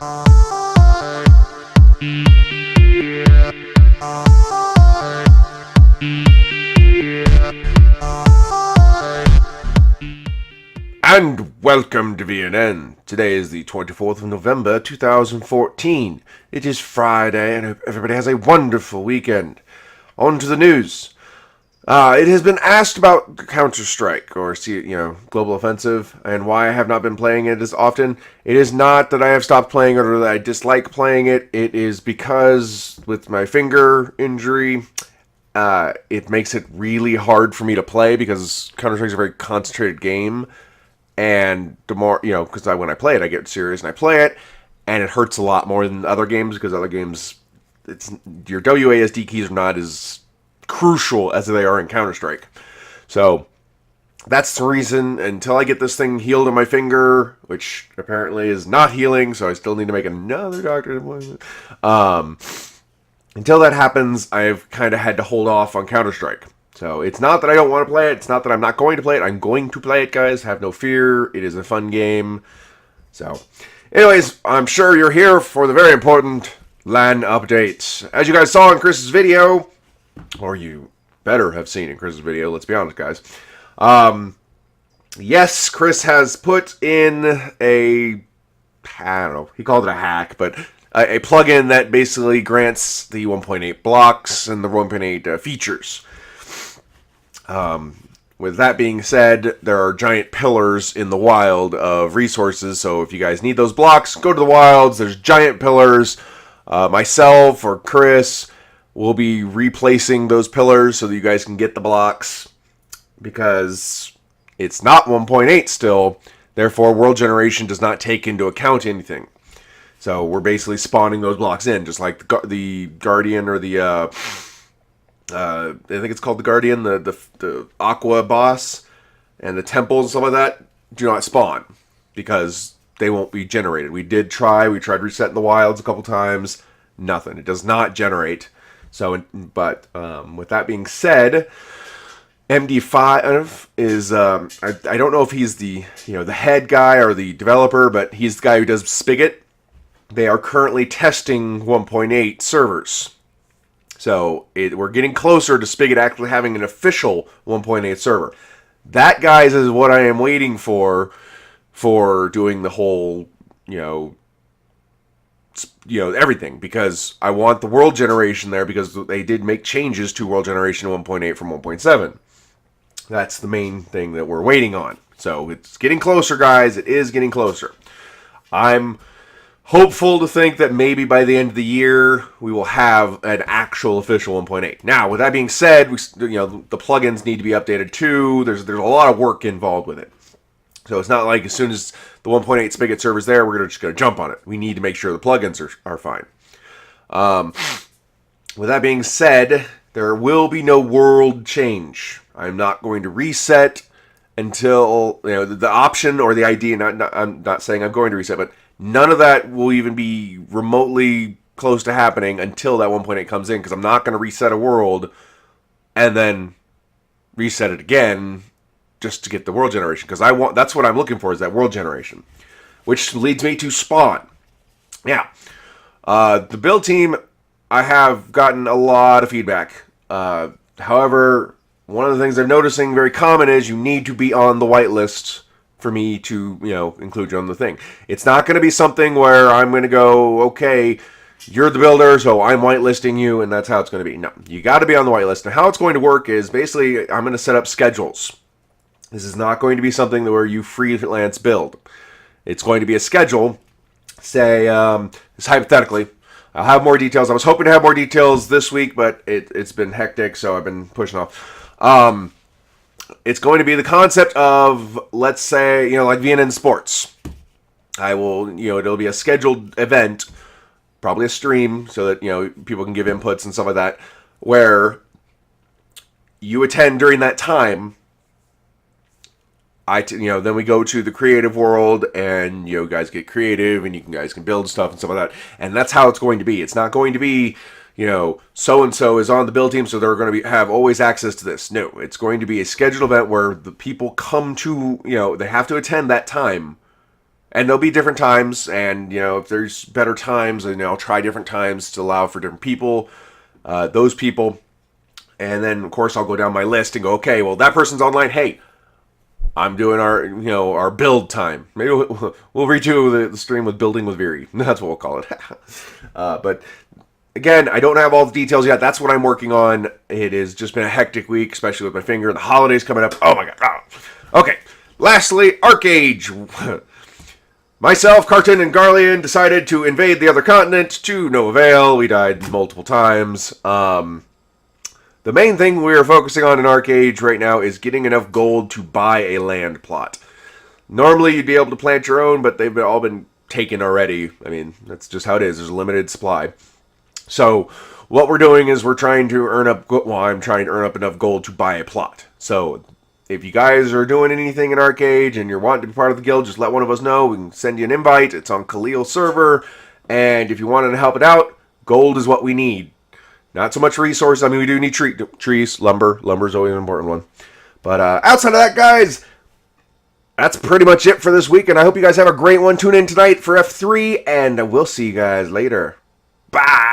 And welcome to VNN. Today is the 24th of November, 2014. It is Friday, and I hope everybody has a wonderful weekend. On to the news. It has been asked about Counter-Strike, or Global Offensive, and why I have not been playing it as often. It is not that I have stopped playing it or that I dislike playing it. It is because, with my finger injury, it makes it really hard for me to play because Counter-Strike is a very concentrated game. And the more, because when I play it, I get serious and I play it, and it hurts a lot more than other games because other games, your WASD keys are not as crucial as they are in Counter-Strike. So that's the reason. Until I get this thing healed in my finger, which apparently is not healing, so I still need to make another doctor's appointment. Until that happens, I've kind of had to hold off on Counter-Strike. So it's not that I don't want to play it. It's not that I'm not going to play it. I'm going to play it, guys. Have no fear. It is a fun game. So, anyways, I'm sure you're here for the very important LAN update. As you guys saw in Chris's video, or you better have seen in Chris's video, let's be honest, guys. Yes, Chris has put in I don't know, he called it a hack, but a plugin that basically grants the 1.8 blocks and the 1.8 features. With that being said, there are giant pillars in the wild of resources, so if you guys need those blocks, go to the wilds. There's giant pillars. Myself or Chris will be replacing those pillars so that you guys can get the blocks, because it's not 1.8 still, therefore world generation does not take into account anything. So we're basically spawning those blocks in, just like the Guardian or the I think it's called the Guardian, the Aqua boss, and the temples and stuff like that do not spawn because they won't be generated. We tried resetting the wilds a couple times, nothing. It does not generate. So, but with that being said, MD5 is I don't know if he's the the head guy or the developer, but he's the guy who does Spigot. They are currently testing 1.8 servers. So we're getting closer to Spigot actually having an official 1.8 server. That, guys, is what I am waiting for doing the whole, everything, because I want the world generation there, because they did make changes to world generation 1.8 from 1.7. That's the main thing that we're waiting on. So it's getting closer, guys. It is getting closer. I'm hopeful to think that maybe by the end of the year we will have an actual official 1.8. Now, with that being said, the plugins need to be updated too. There's a lot of work involved with it. So it's not like as soon as the 1.8 Spigot server's there, we're just going to jump on it. We need to make sure the plugins are fine. With that being said, there will be no world change. I'm not going to reset until the option or the idea. I'm not saying I'm going to reset, but none of that will even be remotely close to happening until that 1.8 comes in, because I'm not going to reset a world and then reset it again just to get the world generation, because that's what I'm looking for, is that world generation, which leads me to spawn. Yeah, the build team, I have gotten a lot of feedback. However, one of the things I'm noticing very common is you need to be on the whitelist for me to, include you on the thing. It's not going to be something where I'm going to go, okay, you're the builder, so I'm whitelisting you, and that's how it's going to be. No, you got to be on the whitelist. And how it's going to work is basically I'm going to set up schedules. This is not going to be something where you freelance build. It's going to be a schedule. Say, hypothetically, I'll have more details. I was hoping to have more details this week, but it's been hectic, so I've been pushing off. It's going to be the concept of, let's say, like VNN Sports. I will, it'll be a scheduled event, probably a stream, so that, people can give inputs and stuff like that, where you attend during that time. Then we go to the creative world, and, guys get creative, and guys can build stuff and stuff like that. And that's how it's going to be. It's not going to be, so-and-so is on the build team, so they're going to have always access to this. No, it's going to be a scheduled event where the people come to, they have to attend that time And there'll be different times, and, if there's better times, then I'll try different times to allow for different people, those people. And then, of course, I'll go down my list and go, okay, well, that person's online. Hey, I'm doing our build time. Maybe we'll redo the stream with building with Viri. That's what we'll call it. But again, I don't have all the details yet. That's what I'm working on. It has just been a hectic week, especially with my finger. The holidays coming up. Oh my god. Oh. Okay. Lastly, ArcheAge. Myself, Carton, and Garlean decided to invade the other continent to no avail. We died multiple times. The main thing we're focusing on in ArcheAge right now is getting enough gold to buy a land plot. Normally, you'd be able to plant your own, but they've all been taken already. I mean, that's just how it is. There's a limited supply. So, what we're doing is we're trying to earn up... Well, I'm trying to earn up enough gold to buy a plot. So, if you guys are doing anything in ArcheAge and you're wanting to be part of the guild, just let one of us know. We can send you an invite. It's on LAN Server. And if you wanted to help it out, gold is what we need. Not so much resources. I mean, we do need trees, lumber. Lumber is always an important one. But outside of that, guys, that's pretty much it for this week. And I hope you guys have a great one. Tune in tonight for F3, and we'll see you guys later. Bye!